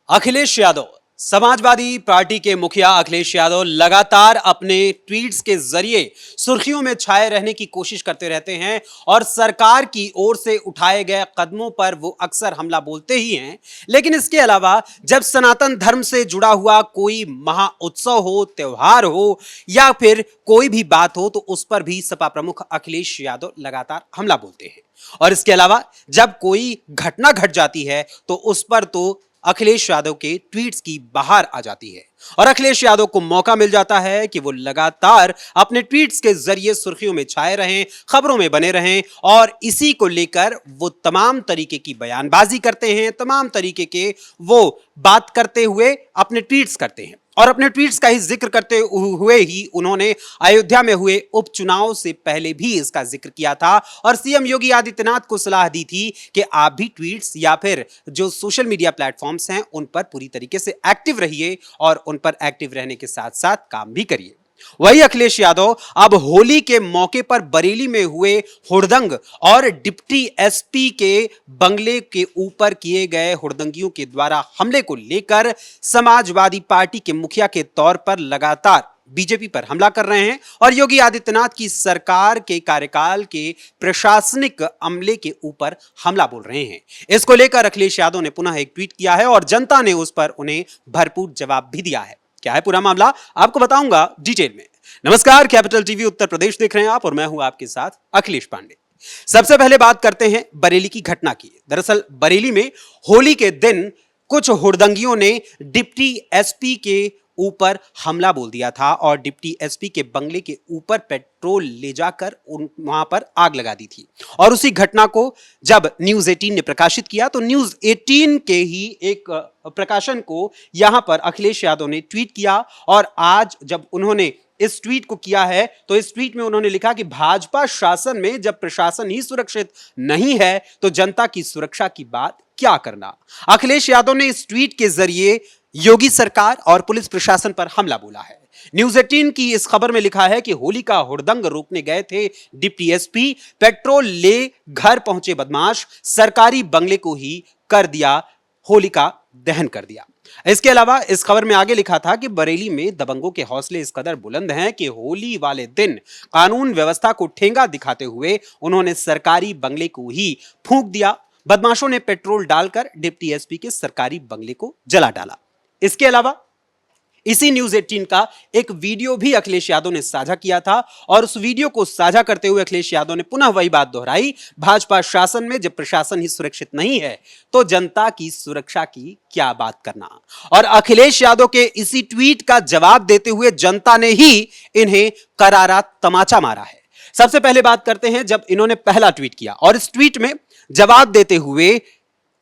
Akhilesh Yadav, Samajwadi party के मुखिया अखिलेश यादव लगातार अपने ट्वीट्स के जरिए सुर्खियों में छाए रहने की कोशिश करते रहते हैं और सरकार की ओर से उठाए गए कदमों पर वो अक्सर हमला बोलते ही हैं। लेकिन इसके अलावा जब सनातन धर्म से जुड़ा हुआ कोई महा उत्सव हो, त्योहार हो या फिर कोई भी बात हो तो उस पर भी सपा प्रमुख अखिलेश यादव लगातार हमला बोलते हैं। और इसके अलावा जब कोई घटना घट जाती है तो उस पर तो अखिलेश यादव के ट्वीट्स की बहार आ जाती है और अखिलेश यादव को मौका मिल जाता है कि वो लगातार अपने ट्वीट्स के जरिए सुर्खियों में छाए रहें, खबरों में बने रहें और इसी को लेकर वो तमाम तरीके की बयानबाजी करते हैं, तमाम तरीके के वो बात करते हुए अपने ट्वीट्स करते हैं। और अपने ट्वीट्स का ही जिक्र करते हुए ही उन्होंने अयोध्या में हुए उपचुनाव से पहले भी इसका जिक्र किया था और सीएम योगी आदित्यनाथ को सलाह दी थी कि आप भी ट्वीट्स या फिर जो सोशल मीडिया प्लेटफॉर्म्स हैं उन पर पूरी तरीके से एक्टिव रहिए और उन पर एक्टिव रहने के साथ साथ काम भी करिए। वही अखिलेश यादव अब होली के मौके पर बरेली में हुए हुड़दंग और डिप्टी एसपी के बंगले के ऊपर किए गए हुड़दंगियों के द्वारा हमले को लेकर समाजवादी पार्टी के मुखिया के तौर पर लगातार बीजेपी पर हमला कर रहे हैं और योगी आदित्यनाथ की सरकार के कार्यकाल के प्रशासनिक अमले के ऊपर हमला बोल रहे हैं। इसको लेकर अखिलेश यादव ने पुनः एक ट्वीट किया है और जनता ने उस पर उन्हें भरपूर जवाब भी दिया है। क्या है पूरा मामला, आपको बताऊंगा डिटेल में। नमस्कार, कैपिटल टीवी उत्तर प्रदेश देख रहे हैं आप और मैं हूं आपके साथ अखिलेश पांडे। सबसे पहले बात करते हैं बरेली की घटना की। दरअसल बरेली में होली के दिन कुछ हुड़दंगियों ने डिप्टी एसपी के ऊपर हमला बोल दिया था और डिप्टी एसपी के बंगले के ऊपर पेट्रोल ले जाकर वहां पर आग लगा दी थी। और उसी घटना को जब न्यूज 18 ने प्रकाशित किया तो न्यूज 18 के ही एक प्रकाशन को यहां पर अखिलेश यादव ने ट्वीट किया और आज जब उन्होंने इस ट्वीट को किया है तो इस ट्वीट में उन्होंने लिखा कि भाजपा शासन में जब प्रशासन ही सुरक्षित नहीं है तो जनता की सुरक्षा की बात क्या करना। अखिलेश यादव ने इस ट्वीट के जरिए योगी सरकार और पुलिस प्रशासन पर हमला बोला है। न्यूज 18 की इस खबर में लिखा है कि होली का हुड़दंग रोकने गए थे डिप्टी एसपी, पेट्रोल ले घर पहुंचे बदमाश, सरकारी बंगले को ही कर दिया होली का दहन कर दिया। इसके अलावा इस खबर में आगे लिखा था कि बरेली में दबंगों के हौसले इस कदर बुलंद हैं कि होली वाले दिन कानून व्यवस्था को ठेंगा दिखाते हुए उन्होंने सरकारी बंगले को ही फूंक दिया। बदमाशों ने पेट्रोल डालकर डिप्टी एसपी के सरकारी बंगले को जला डाला। इसके अलावा इसी न्यूज 18 का एक वीडियो भी अखिलेश यादव ने साझा किया था और उस वीडियो को साझा करते हुए अखिलेश यादव ने पुनः वही बात दोहराई, भाजपा शासन में जब प्रशासन ही सुरक्षित नहीं है तो जनता की सुरक्षा की क्या बात करना। और अखिलेश यादव के इसी ट्वीट का जवाब देते हुए जनता ने ही इन्हें करारा तमाचा मारा है। सबसे पहले बात करते हैं जब इन्होंने पहला ट्वीट किया और इस ट्वीट में जवाब देते हुए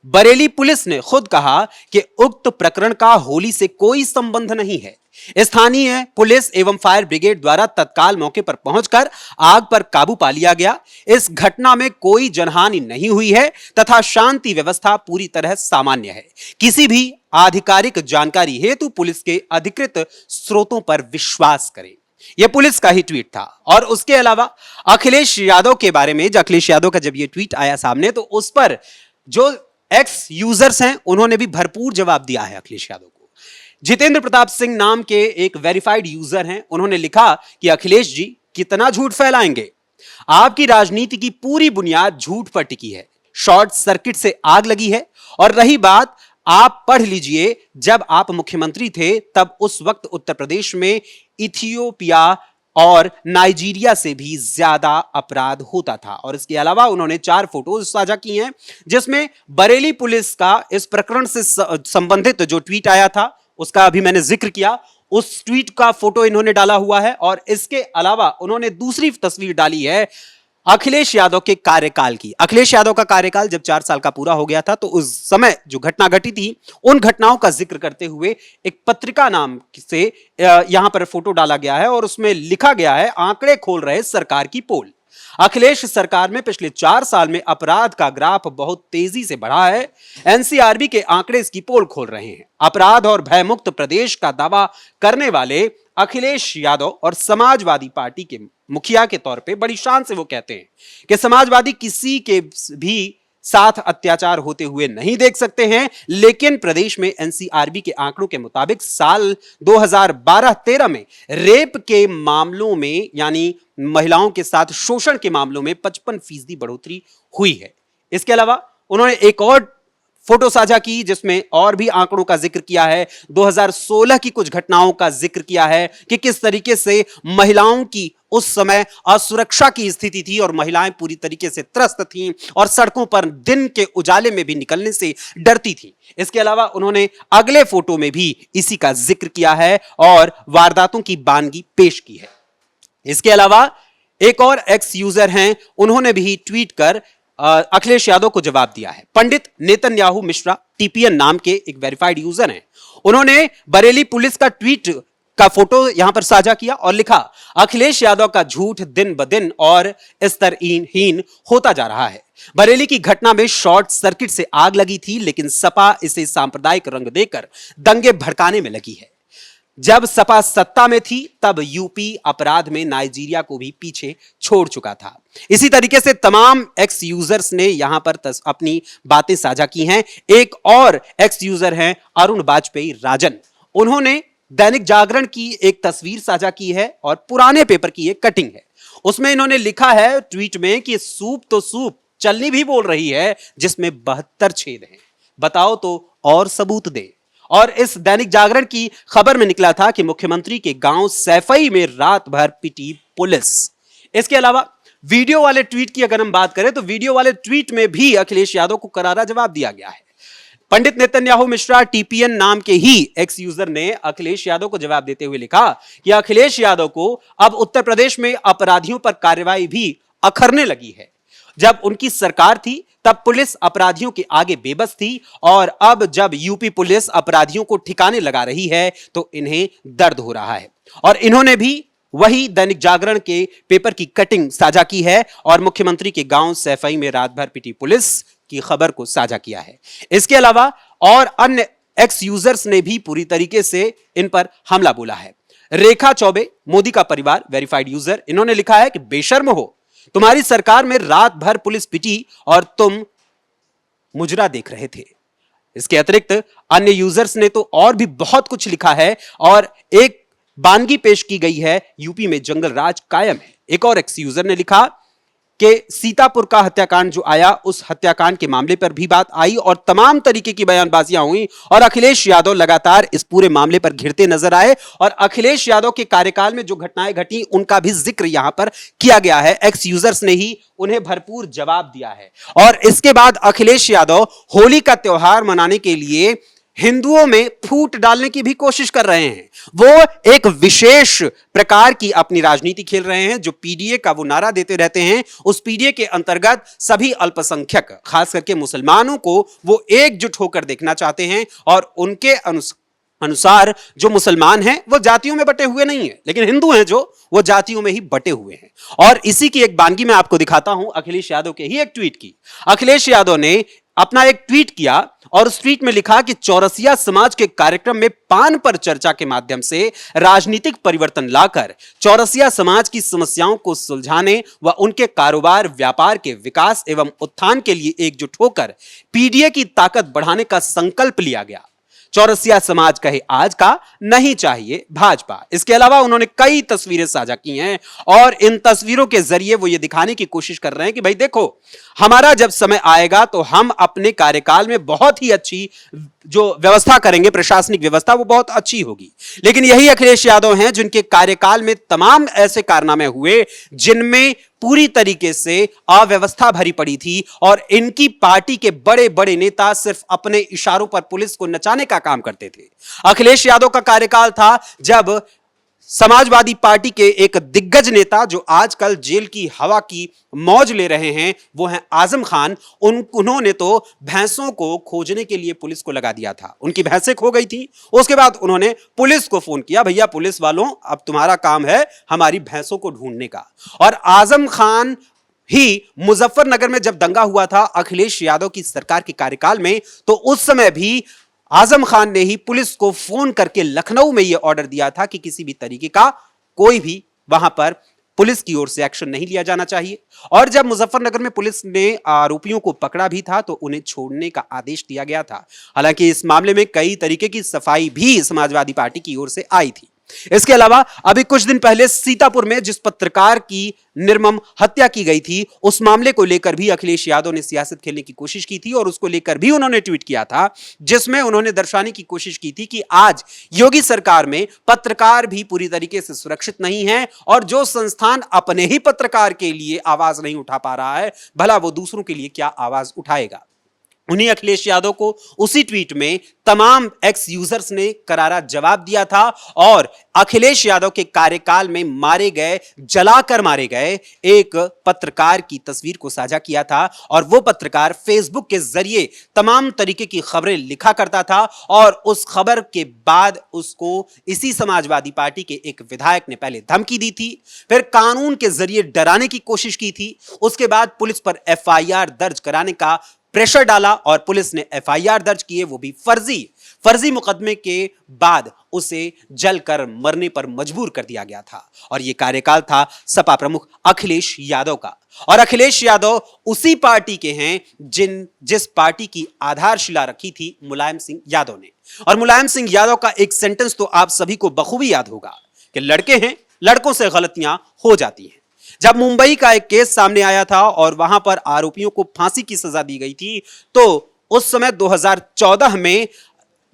बरेली पुलिस ने खुद कहा कि उक्त प्रकरण का होली से कोई संबंध नहीं है। स्थानीय पुलिस एवं फायर ब्रिगेड द्वारा तत्काल मौके पर पहुंचकर आग पर काबू पा लिया गया। इस घटना में कोई जनहानि नहीं हुई है तथा शांति व्यवस्था पूरी तरह सामान्य है। किसी भी आधिकारिक जानकारी हेतु पुलिस के अधिकृत स्रोतों पर विश्वास करें। यह पुलिस का ही ट्वीट था। और उसके अलावा अखिलेश यादव के बारे में, अखिलेश यादव का जब यह ट्वीट आया सामने तो उस पर जो एक्स यूजर्स हैं उन्होंने भी भरपूर जवाब दिया है अखिलेश यादव को। जितेंद्र प्रताप सिंह नाम के एक वेरीफाइड यूजर हैं, उन्होंने लिखा कि अखिलेश जी कितना झूठ फैलाएंगे, आपकी राजनीति की पूरी बुनियाद झूठ पर टिकी है। शॉर्ट सर्किट से आग लगी है। और रही बात, आप पढ़ लीजिए, जब आप मुख्यमंत्री थे तब उस वक्त उत्तर प्रदेश में इथियोपिया और नाइजीरिया से भी ज्यादा अपराध होता था। और इसके अलावा उन्होंने 4 फोटोज साझा की हैं जिसमें बरेली पुलिस का इस प्रकरण से संबंधित जो ट्वीट आया था उसका अभी मैंने जिक्र किया, उस ट्वीट का फोटो इन्होंने डाला हुआ है। और इसके अलावा उन्होंने दूसरी तस्वीर डाली है अखिलेश यादव के कार्यकाल की। अखिलेश यादव का कार्यकाल जब 4 साल का पूरा हो गया था तो उस समय जो घटना घटी थी उन घटनाओं का जिक्र करते हुए एक पत्रिका नाम से यहां पर फोटो डाला गया है और उसमें लिखा गया है, आंकड़े खोल रहे सरकार की पोल। अखिलेश सरकार में पिछले 4 साल में अपराध का ग्राफ बहुत तेजी से बढ़ा है। एनसीआरबी के आंकड़े इसकी पोल खोल रहे हैं। अपराध और भयमुक्त प्रदेश का दावा करने वाले अखिलेश यादव और समाजवादी पार्टी के मुखिया के तौर पे बड़ी शान से वो कहते हैं कि समाजवादी किसी के भी साथ अत्याचार होते हुए नहीं देख सकते हैं, लेकिन प्रदेश में एनसीआरबी के आंकड़ों के मुताबिक साल 2012-13 में रेप के मामलों में यानी महिलाओं के साथ शोषण के मामलों में 55% बढ़ोतरी हुई है। इसके अलावा उन्होंने एक और फोटो साझा की जिसमें और भी आंकड़ों का जिक्र किया है। 2016 की कुछ घटनाओं का जिक्र किया है कि किस तरीके से महिलाओं की उस समय असुरक्षा की स्थिति थी और महिलाएं पूरी तरीके से त्रस्त थीं और सड़कों पर दिन के उजाले में भी निकलने से डरती थीं। इसके अलावा उन्होंने अगले फोटो में भी इसी का जिक्र किया है और वारदातों की बानगी पेश की है। इसके अलावा एक और एक्स यूजर हैं, उन्होंने भी ट्वीट कर अखिलेश यादव को जवाब दिया है। पंडित नेतन्याहू मिश्रा टीपीएन नाम के एक वेरीफाइड यूजर हैं। उन्होंने बरेली पुलिस का ट्वीट का फोटो यहां पर साझा किया और लिखा, अखिलेश यादव का झूठ दिन ब दिन और स्तरहीन होता जा रहा है। बरेली की घटना में शॉर्ट सर्किट से आग लगी थी, लेकिन सपा इसे सांप्रदायिक रंग देकर दंगे भड़काने में लगी है। जब सपा सत्ता में थी तब यूपी अपराध में नाइजीरिया को भी पीछे छोड़ चुका था। इसी तरीके से तमाम एक्स यूजर्स ने यहां पर अपनी बातें साझा की हैं। एक और एक्स यूजर हैं अरुण वाजपेयी राजन। उन्होंने दैनिक जागरण की एक तस्वीर साझा की है और पुराने पेपर की एक कटिंग है। उसमें इन्होंने लिखा है ट्वीट में कि सूप तो सूप चलनी भी बोल रही है जिसमें 72 छेद हैं, बताओ तो और सबूत दे। और इस दैनिक जागरण की खबर में निकला था कि मुख्यमंत्री के गांव सैफई में रात भर पिटी पुलिस। इसके अलावा वीडियो वाले ट्वीट की अगर हम बात करें तो वीडियो वाले ट्वीट में भी अखिलेश यादव को करारा जवाब दिया गया है। पंडित नेतन्याहू मिश्रा टीपीएन नाम के ही एक्स यूजर ने अखिलेश यादव को जवाब देते हुए लिखा कि अखिलेश यादव को अब उत्तर प्रदेश में अपराधियों पर कार्रवाई भी अखरने लगी है। जब उनकी सरकार थी तब पुलिस अपराधियों के आगे बेबस थी और अब जब यूपी पुलिस अपराधियों को ठिकाने लगा रही है तो इन्हें दर्द हो रहा है। और इन्होंने भी वही दैनिक जागरण के पेपर की कटिंग साझा की है और मुख्यमंत्री के गांव सैफई में रात भर पिटी पुलिस की खबर को साझा किया है। इसके अलावा और अन्य एक्स यूजर्स ने भी पूरी तरीके से इन पर हमला बोला है। रेखा चौबे मोदी का परिवार वेरीफाइड यूजर, इन्होंने लिखा है कि बेशर्म हो, तुम्हारी सरकार में रात भर पुलिस पिटी और तुम मुजरा देख रहे थे। इसके अतिरिक्त अन्य यूजर्स ने तो और भी बहुत कुछ लिखा है और एक बानगी पेश की गई है, यूपी में जंगल राज कायम है। एक और एक्स यूजर ने लिखा कि सीतापुर का हत्याकांड जो आया उस हत्याकांड के मामले पर भी बात आई और तमाम तरीके की बयानबाजियां हुई और अखिलेश यादव लगातार इस पूरे मामले पर घिरते नजर आए और अखिलेश यादव के कार्यकाल में जो घटनाएं घटी उनका भी जिक्र यहां पर किया गया है। एक्स यूजर्स ने ही उन्हें भरपूर जवाब दिया है। और इसके बाद अखिलेश यादव होली का त्योहार मनाने के लिए हिंदुओं में फूट डालने की भी कोशिश कर रहे हैं। वो एक विशेष प्रकार की अपनी राजनीति खेल रहे हैं जो पीडीए का वो नारा देते रहते हैं। उस पीडीए के अंतर्गत सभी अल्पसंख्यक खास करके मुसलमानों को वो एकजुट होकर देखना चाहते हैं और उनके अनुसार जो मुसलमान हैं वो जातियों में बटे हुए नहीं है, लेकिन हिंदू हैं जो वो जातियों में ही बटे हुए हैं। और इसी की एक बानगी मैं आपको दिखाता हूं अखिलेश यादव के ही एक ट्वीट की। अखिलेश यादव ने अपना एक ट्वीट किया और उस ट्वीट में लिखा कि चौरसिया समाज के कार्यक्रम में पान पर चर्चा के माध्यम से राजनीतिक परिवर्तन लाकर चौरसिया समाज की समस्याओं को सुलझाने व उनके कारोबार व्यापार के विकास एवं उत्थान के लिए एकजुट होकर पीडीए की ताकत बढ़ाने का संकल्प लिया गया। चौरसिया समाज कहे आज का नहीं चाहिए भाजपा। इसके अलावा उन्होंने कई तस्वीरें साझा की हैं और इन तस्वीरों के जरिए वो ये दिखाने की कोशिश कर रहे हैं कि भाई देखो, हमारा जब समय आएगा तो हम अपने कार्यकाल में बहुत ही अच्छी जो व्यवस्था करेंगे, प्रशासनिक व्यवस्था, वो बहुत अच्छी होगी। लेकिन यही अखिलेश यादव हैं जिनके कार्यकाल में तमाम ऐसे कारनामे हुए जिनमें पूरी तरीके से अव्यवस्था भरी पड़ी थी और इनकी पार्टी के बड़े बड़े नेता सिर्फ अपने इशारों पर पुलिस को नचाने का काम करते थे। अखिलेश यादव का कार्यकाल था जब समाजवादी पार्टी के एक दिग्गज नेता जो आजकल जेल की हवा की मौज ले रहे हैं वो हैं आजम खान। उन्होंने तो भैंसों को खोजने के लिए पुलिस को लगा दिया था। उनकी भैंसें खो गई थी, उसके बाद उन्होंने पुलिस को फोन किया, भैया पुलिस वालों अब तुम्हारा काम है हमारी भैंसों को ढूंढने का। और आजम खान ही मुजफ्फरनगर में जब दंगा हुआ था अखिलेश यादव की सरकार के कार्यकाल में, तो उस समय भी आजम खान ने ही पुलिस को फोन करके लखनऊ में यह ऑर्डर दिया था कि किसी भी तरीके का कोई भी वहां पर पुलिस की ओर से एक्शन नहीं लिया जाना चाहिए। और जब मुजफ्फरनगर में पुलिस ने आरोपियों को पकड़ा भी था तो उन्हें छोड़ने का आदेश दिया गया था। हालांकि इस मामले में कई तरीके की सफाई भी समाजवादी पार्टी की ओर से आई थी। इसके अलावा अभी कुछ दिन पहले सीतापुर में जिस पत्रकार की निर्मम हत्या की गई थी, उस मामले को लेकर भी अखिलेश यादव ने सियासत खेलने की कोशिश की थी और उसको लेकर भी उन्होंने ट्वीट किया था, जिसमें उन्होंने दर्शाने की कोशिश की थी कि आज योगी सरकार में पत्रकार भी पूरी तरीके से सुरक्षित नहीं है और जो संस्थान अपने ही पत्रकार के लिए आवाज नहीं उठा पा रहा है, भला वो दूसरों के लिए क्या आवाज उठाएगा। उन्हीं अखिलेश यादव को उसी ट्वीट में तमाम एक्स यूजर्स ने करारा जवाब दिया था और अखिलेश यादव के कार्यकाल में मारे गए, जलाकर मारे गए एक पत्रकार की तस्वीर को साझा किया था। और वो पत्रकार फेसबुक के जरिए तमाम तरीके की खबरें लिखा करता था और उस खबर के बाद उसको इसी समाजवादी पार्टी के एक विधायक ने पहले धमकी दी थी, फिर कानून के जरिए डराने की कोशिश की थी, उसके बाद पुलिस पर एफआईआर दर्ज कराने का प्रेशर डाला और पुलिस ने एफआईआर दर्ज किए, वो भी फर्जी मुकदमे के बाद उसे जलकर मरने पर मजबूर कर दिया गया था। और यह कार्यकाल था सपा प्रमुख अखिलेश यादव का। और अखिलेश यादव उसी पार्टी के हैं जिस पार्टी की आधारशिला रखी थी मुलायम सिंह यादव ने। और मुलायम सिंह यादव का एक सेंटेंस तो आप सभी को बखूबी याद होगा कि लड़के हैं, लड़कों से गलतियां हो जाती हैं। जब मुंबई का एक केस सामने आया था और वहां पर आरोपियों को फांसी की सजा दी गई थी, तो उस समय 2014 में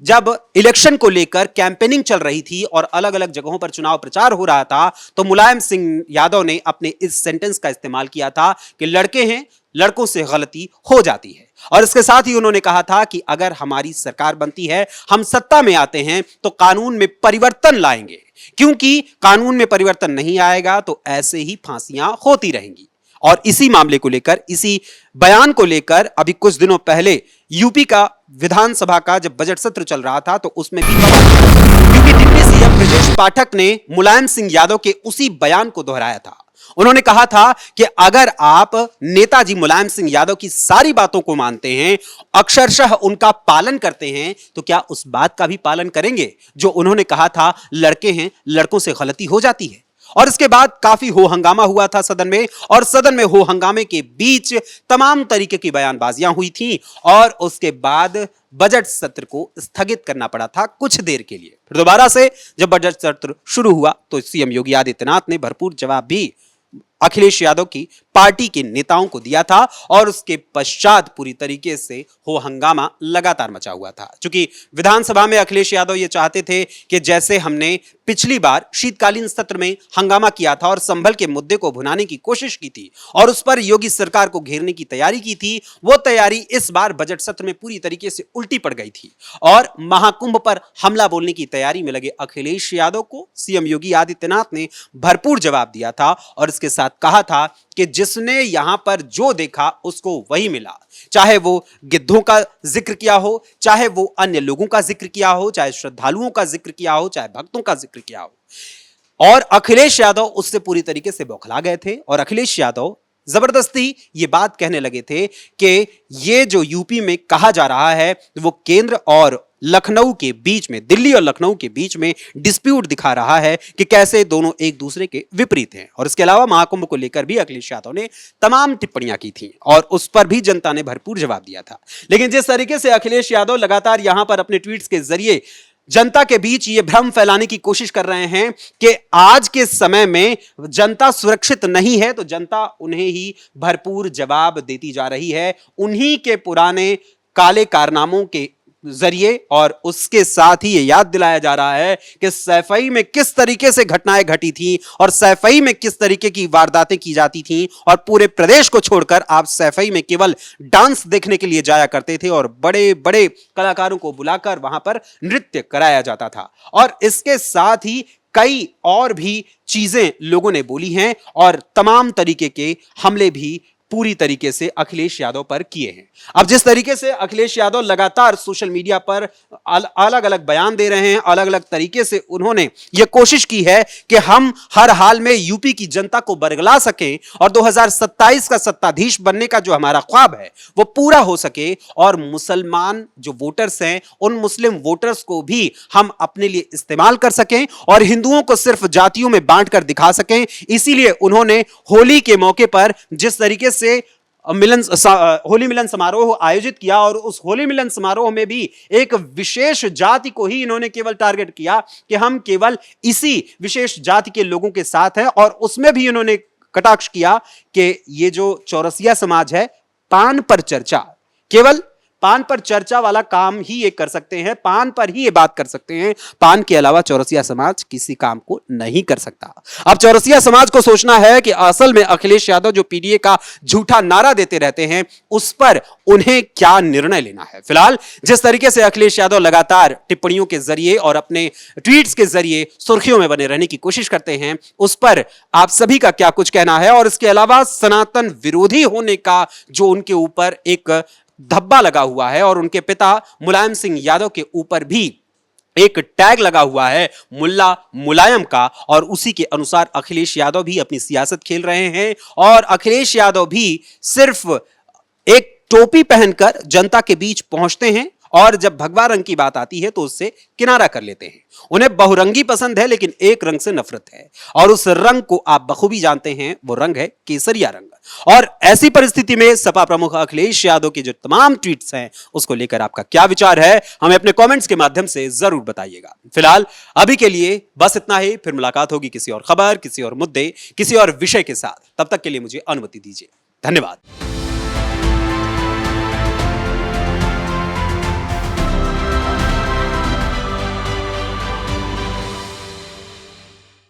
जब इलेक्शन को लेकर कैंपेनिंग चल रही थी और अलग अलग जगहों पर चुनाव प्रचार हो रहा था, तो मुलायम सिंह यादव ने अपने इस सेंटेंस का इस्तेमाल किया था कि लड़के हैं, लड़कों से गलती हो जाती है। और इसके साथ ही उन्होंने कहा था कि अगर हमारी सरकार बनती है, हम सत्ता में आते हैं, तो कानून में परिवर्तन लाएंगे, क्योंकि कानून में परिवर्तन नहीं आएगा तो ऐसे ही फांसियां होती रहेंगी। और इसी मामले को लेकर, इसी बयान को लेकर अभी कुछ दिनों पहले यूपी का विधानसभा का जब बजट सत्र चल रहा था, तो उसमें भी क्योंकि डिप्टी सीएम ब्रजेश पाठक ने मुलायम सिंह यादव के उसी बयान को दोहराया था। उन्होंने कहा था कि अगर आप नेताजी मुलायम सिंह यादव की सारी बातों को मानते हैं, अक्षरशः उनका पालन करते हैं, तो क्या उस बात का भी पालन करेंगे जो उन्होंने कहा था, लड़के हैं, लड़कों से गलती हो जाती है। और इसके बाद काफी हो हंगामा हुआ था सदन में, और सदन में हो हंगामे के बीच तमाम तरीके की बयानबाजियां हुई थी और उसके बाद बजट सत्र को स्थगित करना पड़ा था कुछ देर के लिए। फिर दोबारा से जब बजट सत्र शुरू हुआ तो सीएम योगी आदित्यनाथ ने भरपूर जवाब भी अखिलेश यादव की पार्टी के नेताओं को दिया था और उसके पश्चात पूरी तरीके से हो हंगामा लगातार मचा हुआ था। क्योंकि विधानसभा में अखिलेश यादव ये चाहते थे कि जैसे हमने पिछली बार शीतकालीन सत्र में हंगामा किया था और संभल के मुद्दे को भुनाने की कोशिश की थी और उस पर योगी सरकार को घेरने की तैयारी की थी, वो तैयारी इस बार बजट सत्र में पूरी तरीके से उल्टी पड़ गई थी और महाकुंभ पर हमला बोलने की तैयारी में लगे अखिलेश यादव को सीएम योगी आदित्यनाथ ने भरपूर जवाब दिया था और इसके साथ कहा था कि जिसने यहां पर जो देखा उसको वही मिला। चाहे वो गिद्धों का जिक्र किया हो, चाहे वो अन्य लोगों का जिक्र किया हो, चाहे श्रद्धालुओं का जिक्र किया हो, चाहे भक्तों का जिक्र किया हो। और अखिलेश यादव उससे पूरी तरीके से बौखला गए थे और अखिलेश यादव जबरदस्ती ये बात कहने लगे थे कि ये जो यूपी में कहा जा रहा है वो केंद्र और लखनऊ के बीच में, दिल्ली और लखनऊ के बीच में डिस्प्यूट दिखा रहा है कि कैसे दोनों एक दूसरे के विपरीत हैं। और इसके अलावा महाकुंभ को लेकर भी अखिलेश यादव ने तमाम टिप्पणियां की थी और उस पर भी जनता ने भरपूर जवाब दिया था। लेकिन जिस तरीके से अखिलेश यादव लगातार यहां पर अपने ट्वीट्स के जरिए जनता के बीच ये भ्रम फैलाने की कोशिश कर रहे हैं कि आज के समय में जनता सुरक्षित नहीं है, तो जनता उन्हें ही भरपूर जवाब देती जा रही है, उन्हीं के पुराने काले कारनामों के जरिए। और उसके साथ ही ये याद दिलाया जा रहा है कि सैफई में किस तरीके से घटनाएं घटी थी और सैफई में किस तरीके की वारदातें की जाती थी और पूरे प्रदेश को छोड़कर आप सैफई में केवल डांस देखने के लिए जाया करते थे और बड़े बड़े कलाकारों को बुलाकर वहां पर नृत्य कराया जाता था। और इसके साथ ही कई और भी चीजें लोगों ने बोली हैं और तमाम तरीके के हमले भी पूरी तरीके से अखिलेश यादव पर किए हैं। अब जिस तरीके से अखिलेश यादव लगातार सोशल मीडिया पर अलग अलग बयान दे रहे हैं, अलग अलग तरीके से उन्होंने यह कोशिश की है कि हम हर हाल में यूपी की जनता को बरगला सकें और 2027 का सत्ताधीश बनने का जो हमारा ख्वाब है वो पूरा हो सके, और मुसलमान जो वोटर्स हैं उन मुस्लिम वोटर्स को भी हम अपने लिए इस्तेमाल कर सकें और हिंदुओं को सिर्फ जातियों में बांटकर दिखा सकें। इसीलिए उन्होंने होली के मौके पर जिस तरीके से होली मिलन समारोह आयोजित किया, और उस होली मिलन समारोह में भी एक विशेष जाति को ही इन्होंने केवल टारगेट किया कि हम केवल इसी विशेष जाति के लोगों के साथ हैं, और उसमें भी इन्होंने कटाक्ष किया कि ये जो चौरसिया समाज है, पान पर चर्चा, केवल पान पर चर्चा वाला काम ही ये कर सकते हैं, पान पर ही ये बात कर सकते हैं, पान के अलावा चौरसिया समाज किसी काम को नहीं कर सकता। अब चौरसिया समाज को सोचना है कि असल में अखिलेश यादव जो पीडीए का झूठा नारा देते रहते हैं उस पर उन्हें क्या निर्णय लेना है। फिलहाल जिस तरीके से अखिलेश यादव लगातार टिप्पणियों के जरिए और अपने ट्वीट्स के जरिए सुर्खियों में बने रहने की कोशिश करते हैं, उस पर आप सभी का क्या कुछ कहना है। और इसके अलावा सनातन विरोधी होने का जो उनके ऊपर एक धब्बा लगा हुआ है, और उनके पिता मुलायम सिंह यादव के ऊपर भी एक टैग लगा हुआ है मुल्ला मुलायम का, और उसी के अनुसार अखिलेश यादव भी अपनी सियासत खेल रहे हैं। और अखिलेश यादव भी सिर्फ एक टोपी पहनकर जनता के बीच पहुंचते हैं, और जब भगवा रंग की बात आती है तो उससे किनारा कर लेते हैं। उन्हें बहुरंगी पसंद है, लेकिन एक रंग से नफरत है, और उस रंग को आप बखूबी जानते हैं, वो रंग है केसरिया रंग। और ऐसी परिस्थिति में सपा प्रमुख अखिलेश यादव के जो तमाम ट्वीट्स हैं उसको लेकर आपका क्या विचार है, हमें अपने कमेंट्स के माध्यम से जरूर बताइएगा। फिलहाल अभी के लिए बस इतना ही, फिर मुलाकात होगी किसी और खबर, किसी और मुद्दे, किसी और विषय के साथ। तब तक के लिए मुझे अनुमति दीजिए। धन्यवाद।